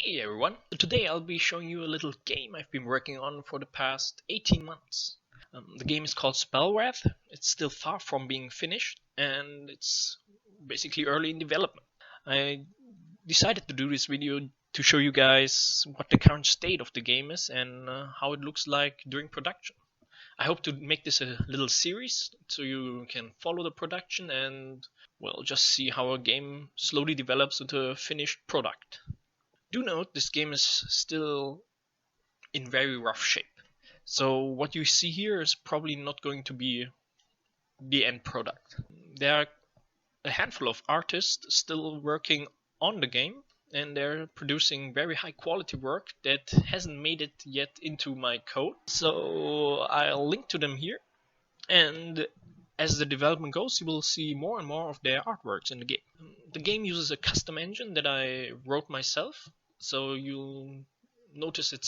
Hey everyone, today I'll be showing you a little game I've been working on for the past 18 months. The game is called Spellwrath. It's still far from being finished and it's basically early in development. I decided to do this video to show you guys what the current state of the game is and how it looks like during production. I hope to make this a little series so you can follow the production and, well, just see how a game slowly develops into a finished product. Do note this game is still in very rough shape. So what you see here is probably not going to be the end product. There are a handful of artists still working on the game and they're producing very high quality work that hasn't made it yet into my code. So I'll link to them here, and as the development goes, you will see more and more of their artworks in the game. The game uses a custom engine that I wrote myself, so you'll notice it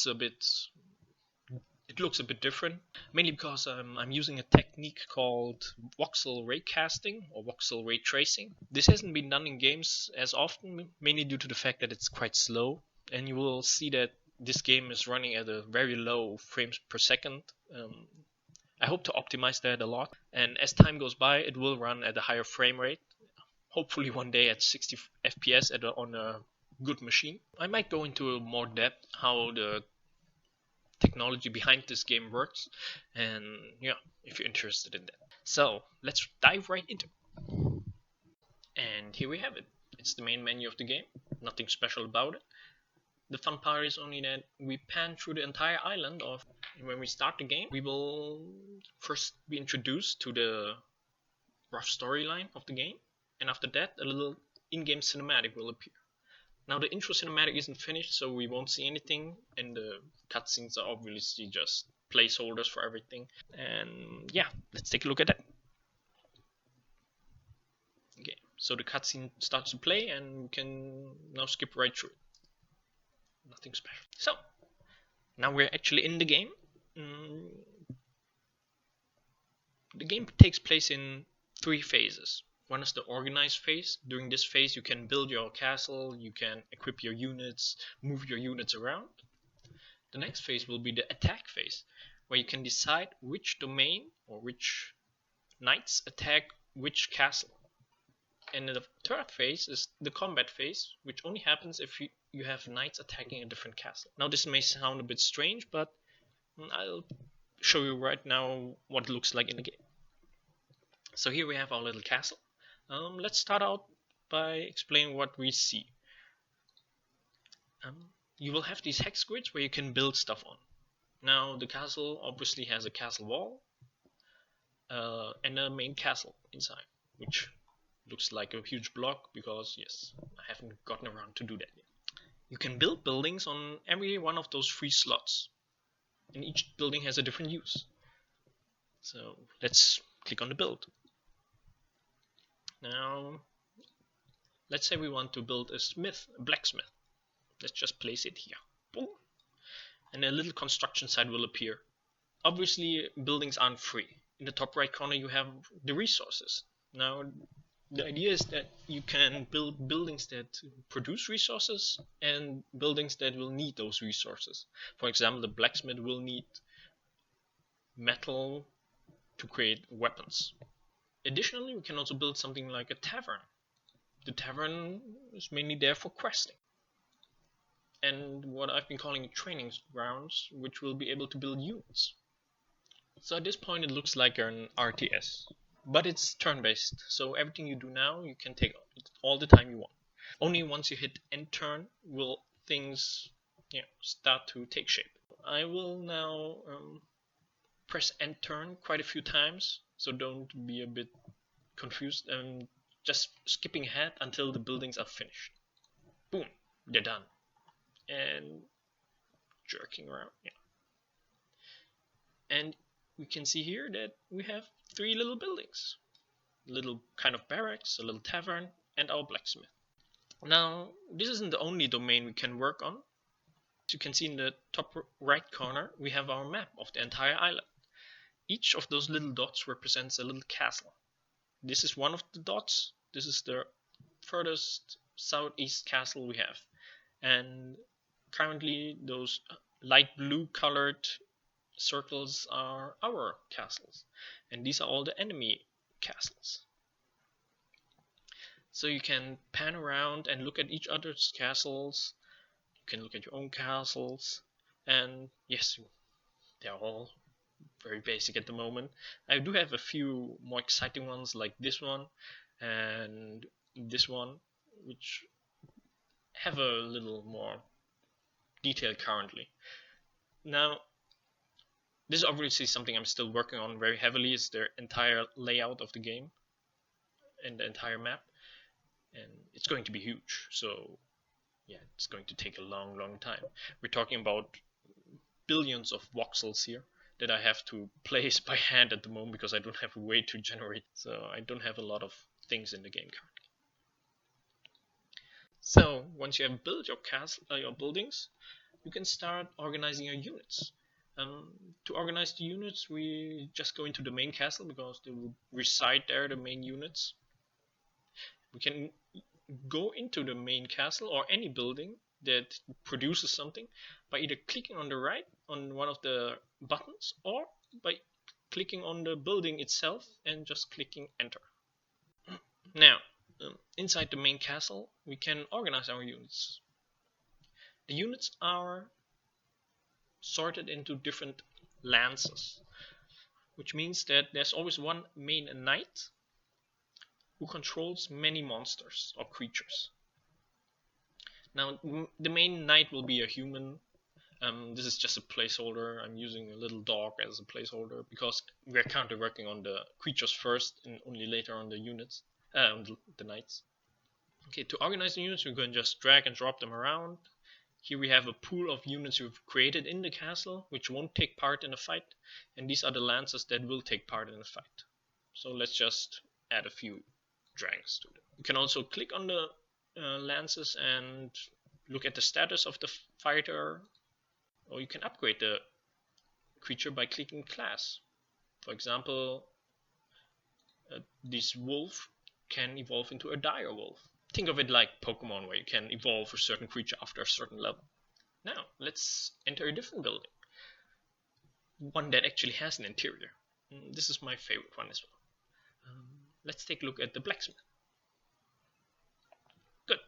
looks a bit different, mainly because I'm using a technique called voxel ray casting or voxel ray tracing. This hasn't been done in games as often, mainly due to the fact that it's quite slow, and you will see that this game is running at a very low frames per second. I hope to optimize that a lot, and as time goes by it will run at a higher frame rate, hopefully one day at 60 FPS on a good machine. I might go into more depth how the technology behind this game works, and yeah, if you're interested in that. So let's dive right into it. And here we have it. It's the main menu of the game, nothing special about it. The fun part is only that we pan through the entire island when we start the game. We will first be introduced to the rough storyline of the game, and after that a little in-game cinematic will appear. Now the intro cinematic isn't finished, so we won't see anything, and the cutscenes are obviously just placeholders for everything. And yeah, let's take a look at that. Okay, so the cutscene starts to play and we can now skip right through it. Nothing special. So, now we're actually in the game. The game takes place in 3 phases. One is the organized phase. During this phase you can build your castle, you can equip your units, move your units around. The next phase will be the attack phase, where you can decide which domain or which knights attack which castle. And the third phase is the combat phase, which only happens if you have knights attacking a different castle. Now this may sound a bit strange, but I'll show you right now what it looks like in the game. So here we have our little castle. Let's start out by explaining what we see. You will have these hex grids where you can build stuff on. Now the castle obviously has a castle wall and a main castle inside, which looks like a huge block because, yes, I haven't gotten around to do that yet. You can build buildings on every one of those 3 slots, and each building has a different use. So let's click on the build. Now let's say we want to build a blacksmith. Let's just place it here. Boom. And a little construction site will appear. Obviously buildings aren't free. In the top right corner you have the resources. Now the idea is that you can build buildings that produce resources and buildings that will need those resources. For example, the blacksmith will need metal to create weapons. Additionally, we can also build something like a tavern. The tavern is mainly there for questing. And what I've been calling training grounds, which will be able to build units. So at this point it looks like an RTS. But it's turn-based, so everything you do now, you can take all the time you want. Only once you hit end turn will things start to take shape. I will now press end turn quite a few times, so don't be a bit confused, and just skipping ahead until the buildings are finished. Boom, they're done. And jerking around, and we can see here that we have 3 little buildings. A little kind of barracks, a little tavern, and our blacksmith. Now, this isn't the only domain we can work on. As you can see in the top right corner, we have our map of the entire island. Each of those little dots represents a little castle. This is one of the dots. This is the furthest southeast castle we have. And currently those light blue colored circles are our castles, and these are all the enemy castles. So you can pan around and look at each other's castles. You can look at your own castles, and yes, they're all very basic at the moment. I do have a few more exciting ones like this one and this one, which have a little more detail currently. Now, this is obviously something I'm still working on very heavily, is the entire layout of the game and the entire map, and it's going to be huge. So yeah, it's going to take a long time. We're talking about billions of voxels here that I have to place by hand at the moment because I don't have a way to generate, so I don't have a lot of things in the game currently. So once you have built your castle, your buildings, you can start organizing your units. To organize the units, we just go into the main castle because they will reside there, the main units. We can go into the main castle or any building that produces something by either clicking on the right on one of the buttons or by clicking on the building itself and just clicking enter. Now, inside the main castle, we can organize our units. The units are sorted into different lances, which means that there's always one main knight who controls many monsters or creatures. Now, the main knight will be a human. This is just a placeholder. I'm using a little dog as a placeholder because we're currently working on the creatures first and only later on the units, the knights. Okay, to organize the units, we're going to just drag and drop them around. Here we have a pool of units we've created in the castle, which won't take part in a fight, and these are the lances that will take part in a fight. So let's just add a few dragons to them. You can also click on the lances and look at the status of the fighter, or you can upgrade the creature by clicking class. For example, this wolf can evolve into a dire wolf. Think of it like Pokemon, where you can evolve a certain creature after a certain level. Now, let's enter a different building. One that actually has an interior. This is my favorite one as well. Let's take a look at the blacksmith. Good.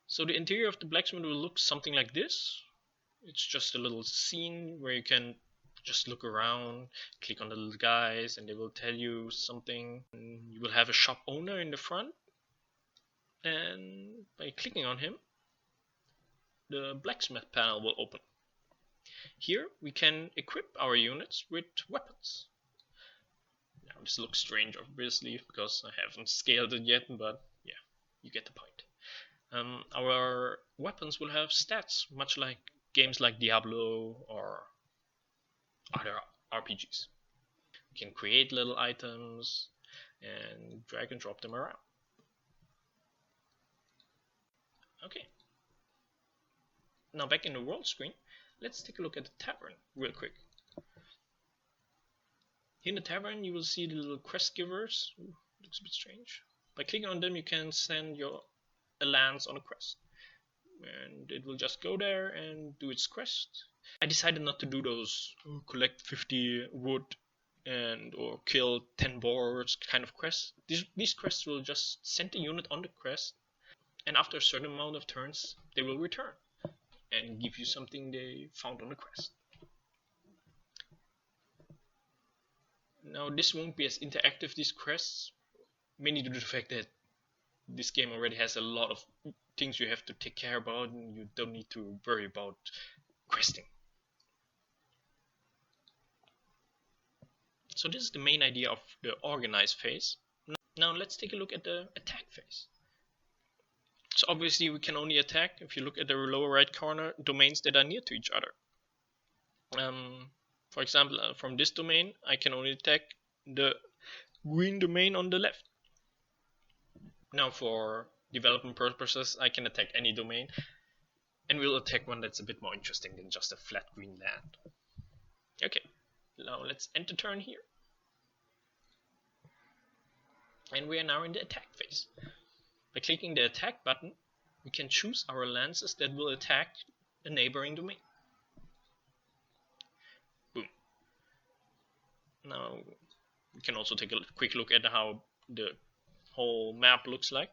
So the interior of the blacksmith will look something like this. It's just a little scene where you can just look around, click on the little guys, and they will tell you something. You will have a shop owner in the front, and by clicking on him, the blacksmith panel will open. Here we can equip our units with weapons. Now this looks strange obviously because I haven't scaled it yet, but yeah, you get the point. Our weapons will have stats, much like games like Diablo or other RPGs. We can create little items and drag and drop them around. Okay. Now back in the world screen, let's take a look at the tavern real quick. In the tavern you will see the little quest givers. Ooh, looks a bit strange. By clicking on them you can send a lance on a quest. And it will just go there and do its quest. I decided not to do those collect 50 wood or kill 10 boars kind of quests. These quests will just send the unit on the quest, and after a certain amount of turns they will return and give you something they found on the quest. Now this won't be as interactive, these quests, mainly due to the fact that this game already has a lot of things you have to take care about and you don't need to worry about questing. So this is the main idea of the organize phase. Now let's take a look at the attack phase. So obviously we can only attack, if you look at the lower right corner, domains that are near to each other. For example, from this domain I can only attack the green domain on the left. Now for development purposes I can attack any domain, and we'll attack one that's a bit more interesting than just a flat green land. Okay, now let's end the turn here. And we are now in the attack phase. By clicking the attack button, we can choose our lances that will attack a neighboring domain. Boom. Now we can also take a quick look at how the whole map looks like.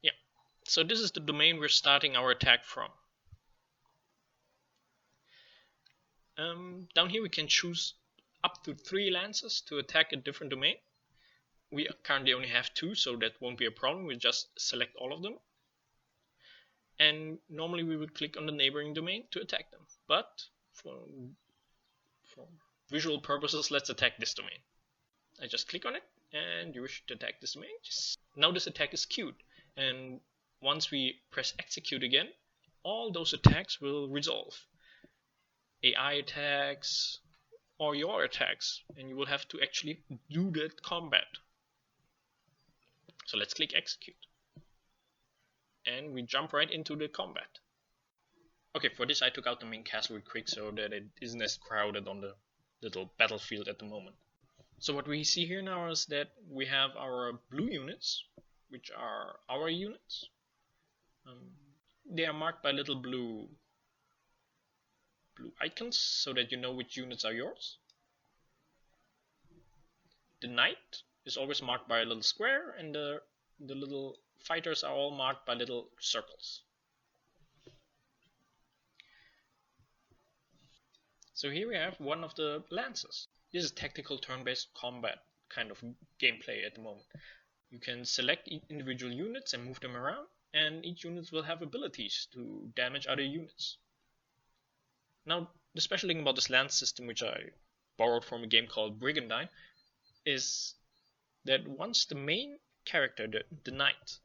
Yeah, so this is the domain we're starting our attack from. Down here we can choose up to 3 lances to attack a different domain. We currently only have 2, so that won't be a problem. We'll just select all of them. And normally we would click on the neighboring domain to attack them. But for visual purposes, let's attack this domain. I just click on it, and you wish to attack this domain. Now this attack is queued, and once we press execute again, all those attacks will resolve. AI attacks or your attacks, and you will have to actually do that combat. So let's click execute, and we jump right into the combat. Okay, for this I took out the main castle real quick so that it isn't as crowded on the little battlefield at the moment. So what we see here now is that we have our blue units, which are our units. They are marked by little blue icons so that you know which units are yours. The knight is always marked by a little square, and the little fighters are all marked by little circles. So here we have one of the lances. This is tactical turn-based combat kind of gameplay at the moment. You can select individual units and move them around, and each unit will have abilities to damage other units. Now, the special thing about this lance system, which I borrowed from a game called Brigandine, is that once the main character, the knight,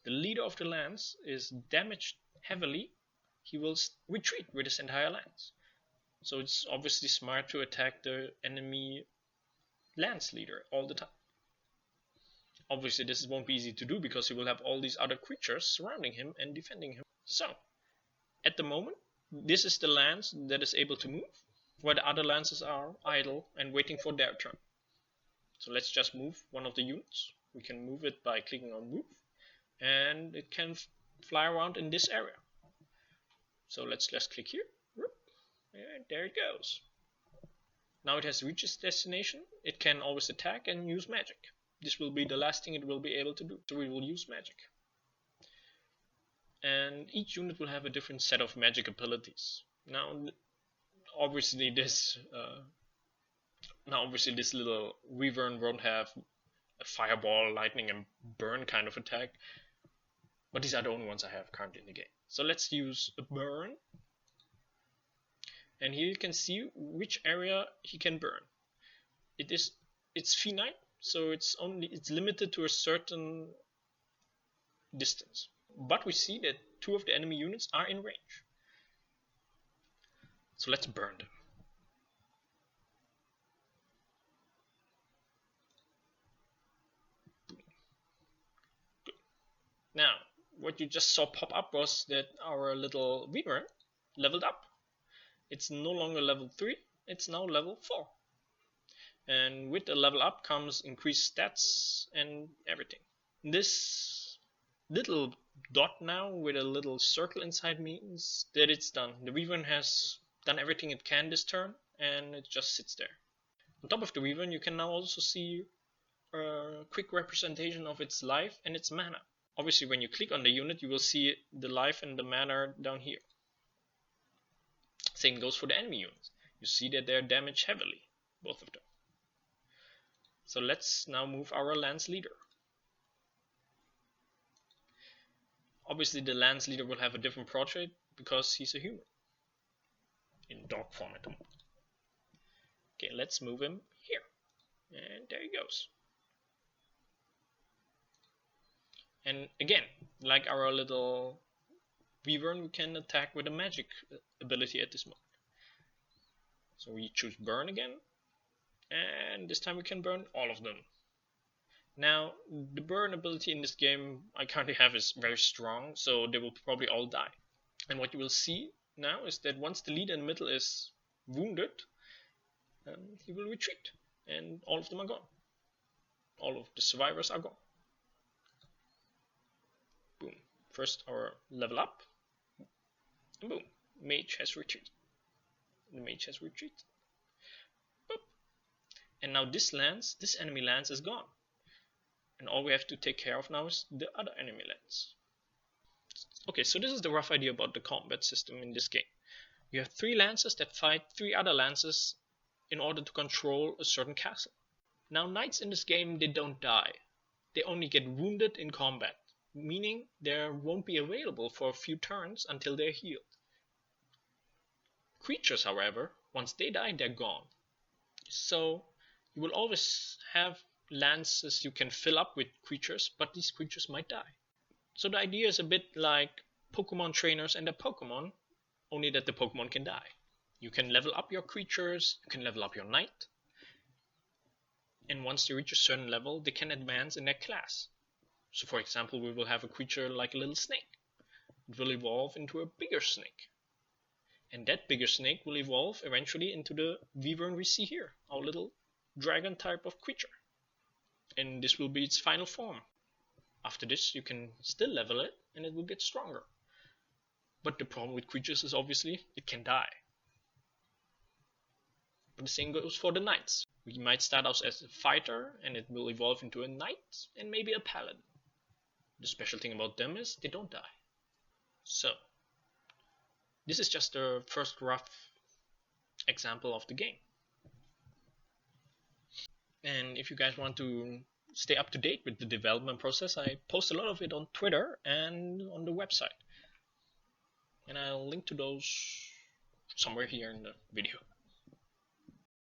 the leader of the lance, is damaged heavily, he will retreat with his entire lance. So it's obviously smart to attack the enemy lance leader all the time. Obviously this won't be easy to do because he will have all these other creatures surrounding him and defending him. So, at the moment, this is the lance that is able to move, where the other lances are idle and waiting for their turn. So let's just move one of the units. We can move it by clicking on move, and it can fly around in this area. So let's just click here, and there it goes. Now it has reached its destination. It can always attack and use magic. This will be the last thing it will be able to do, so we will use magic. And each unit will have a different set of magic abilities. Now obviously this little wyvern won't have a fireball, lightning and burn kind of attack, but these are the only ones I have currently in the game. So let's use a burn, and here you can see which area he can burn. It's finite, so it's limited to a certain distance. But we see that 2 of the enemy units are in range. So let's burn them. Good. Now, what you just saw pop up was that our little wyvern leveled up. It's no longer level 3, it's now level 4. And with the level up comes increased stats and everything. This little dot now with a little circle inside means that it's done. The wyvern has done everything it can this turn, and it just sits there. On top of the wyvern you can now also see a quick representation of its life and its mana. Obviously when you click on the unit you will see the life and the mana down here. Same goes for the enemy units. You see that they're damaged heavily, both of them. So let's now move our lance leader. Obviously the lance leader will have a different portrait because he's a human in dog form at the moment. Okay, let's move him here, and there he goes. And again, like our little wyvern, we can attack with a magic ability at this moment. So we choose burn again, and this time we can burn all of them. Now, the burn ability in this game I currently have is very strong, so they will probably all die. And what you will see now is that once the leader in the middle is wounded, he will retreat, and all of them are gone. All of the survivors are gone. Boom. first our level up, and boom, mage has retreated. The mage has retreated. Boop. And now this enemy lance is gone. And all we have to take care of now is the other enemy lance. Okay, so this is the rough idea about the combat system in this game. You have 3 lances that fight 3 other lances in order to control a certain castle. Now knights in this game, they don't die. They only get wounded in combat, meaning they won't be available for a few turns until they're healed. Creatures, however, once they die, they're gone. So you will always have lances you can fill up with creatures, but these creatures might die. So the idea is a bit like Pokemon trainers and their Pokemon, only that the Pokemon can die. You can level up your creatures, you can level up your knight, and once they reach a certain level, they can advance in their class. So for example, we will have a creature like a little snake. It will evolve into a bigger snake. And that bigger snake will evolve eventually into the wyvern we see here, our little dragon type of creature. And this will be its final form. After this, you can still level it, and it will get stronger. But the problem with creatures is obviously it can die. But the same goes for the knights. We might start out as a fighter, and it will evolve into a knight, and maybe a paladin. The special thing about them is they don't die. So, this is just the first rough example of the game. And if you guys want to stay up to date with the development process, I post a lot of it on Twitter and on the website. And I'll link to those somewhere here in the video.